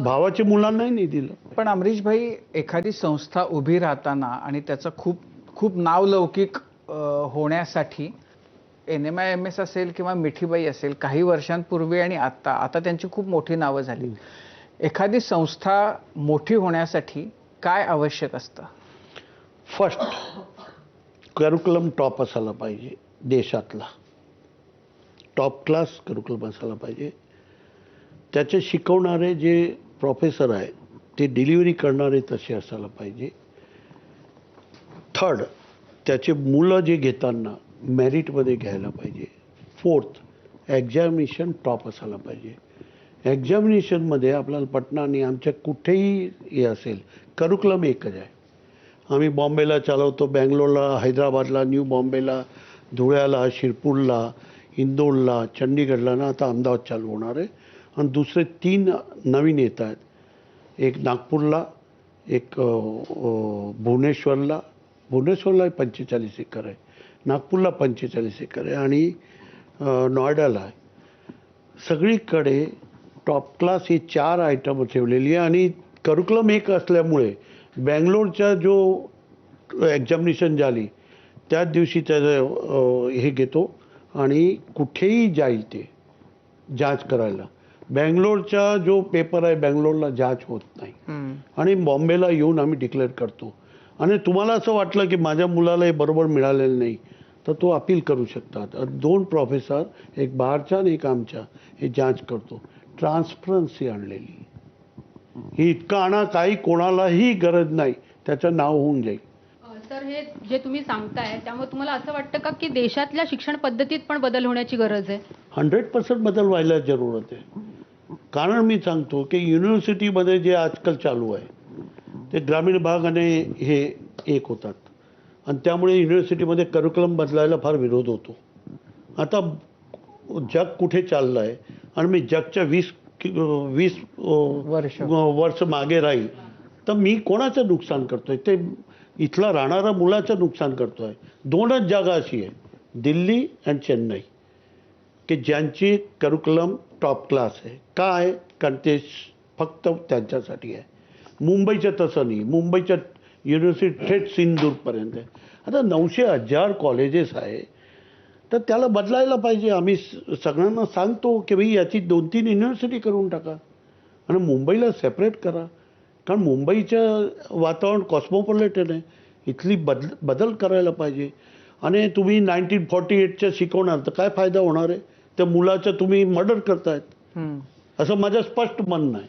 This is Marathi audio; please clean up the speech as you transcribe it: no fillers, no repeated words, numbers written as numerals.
भावाच्या मुलांनाही नाही दिलं. पण अमरीश भाई, एखादी संस्था उभी राहताना आणि त्याचं खूप खूप नावलौकिक होण्यासाठी NMIMS असेल किंवा मिठीबाई असेल, काही वर्षांपूर्वी आणि आता त्यांची खूप मोठी नावं झाली. एखादी संस्था मोठी होण्यासाठी काय आवश्यक असतं? फर्स्ट, करिक्युलम टॉप असायला पाहिजे, देशातला टॉप क्लास करिक्युलम असायला पाहिजे. त्याचे शिकवणारे जे प्रोफेसर आहेत ते डिलिव्हरी करणारे तसे असायला पाहिजे. थर्ड, त्याचे मुलं जे घेताना मेरिटमध्ये घ्यायला पाहिजे. फोर्थ, एक्झामिनेशन टॉप असायला पाहिजे. एक्झामिनेशनमध्ये आपल्याला पटणाने आमच्या कुठेही हे असेल, करिक्युलम एकच आहे. आम्ही बॉम्बेला चालवतो, बँगलोरला, हैदराबादला, न्यू बॉम्बेला, धुळ्याला, शिरपूरला, इंदोरला, चंडीगडला ना आता अहमदाबाद चालू होणार आहे. आणि दुसरे 3 नवीन येत आहेत. एक नागपूरला, एक भुवनेश्वरला 45 एकर आहे, नागपूरला 45 एकर आहे आणि नॉयडाला आहे. सगळीकडे टॉप क्लास ही 4 आयटम ठेवलेली आहे. आणि करिक्युलम एक असल्यामुळे बँगलोरच्या जो एक्झामिनेशन झाली त्याच दिवशी त्याचं हे घेतो आणि कुठेही जाईल ते जांच करायला. बँगलोरचा जो पेपर आहे बँगलोरला जांच होत नाही आणि बॉम्बेला येऊन आम्ही डिक्लेअर करतो. आणि तुम्हाला असं वाटलं की माझ्या मुलाला हे बरोबर मिळालेलं नाही तर तो अपील करू शकतात. 2 प्रोफेसर, एक बाहेरचा आणि एक आमचा, हे जांच करतो. ट्रान्सपरन्सी आणलेली ही इतकं आणा, काही कोणालाही गरज नाही, त्याचं नाव होऊन जाईल. सर, हे जे तुम्ही सांगताय त्यामुळे तुम्हाला असं वाटतं का की देशातल्या शिक्षण पद्धतीत पण बदल होण्याची गरज आहे? 100% बदल व्हायला जरूरत आहे. कारण मी सांगतो की युनिव्हर्सिटीमध्ये जे आजकाल चालू आहे ते ग्रामीण भागाने हे एक होतात आणि त्यामुळे युनिव्हर्सिटीमध्ये करिक्युलम बदलायला फार विरोध होतो. आता जग कुठे चाललं आहे आणि मी जगच्या 20 वर्ष मागे राहील तर मी कोणाचं नुकसान करतोय? ते इथला राहणारा मुलाचं नुकसान करतोय. 2च जागा अशी आहे, दिल्ली आणि चेन्नई, की ज्यांची करिक्युलम टॉप क्लास आहे. काय? कारण ते फक्त त्यांच्यासाठी आहे. मुंबईचं तसं नाही. मुंबईच्या युनिव्हर्सिटी थेट सिंधूरपर्यंत आहे. आता 900,000 कॉलेजेस आहे तर त्याला बदलायला पाहिजे. आम्ही सगळ्यांना सांगतो की भाई याची 2-3 युनिव्हर्सिटी करून टाका आणि मुंबईला सेपरेट करा. कारण मुंबईचं वातावरण कॉस्मोपॉलिटन आहे, इथली बदल करायला पाहिजे. आणि तुम्ही 1948च्या शिकवणार तर काय फायदा होणार आहे? त्या मुलाचं तुम्ही मर्डर करतायत, असं माझं स्पष्ट म्हणणं आहे.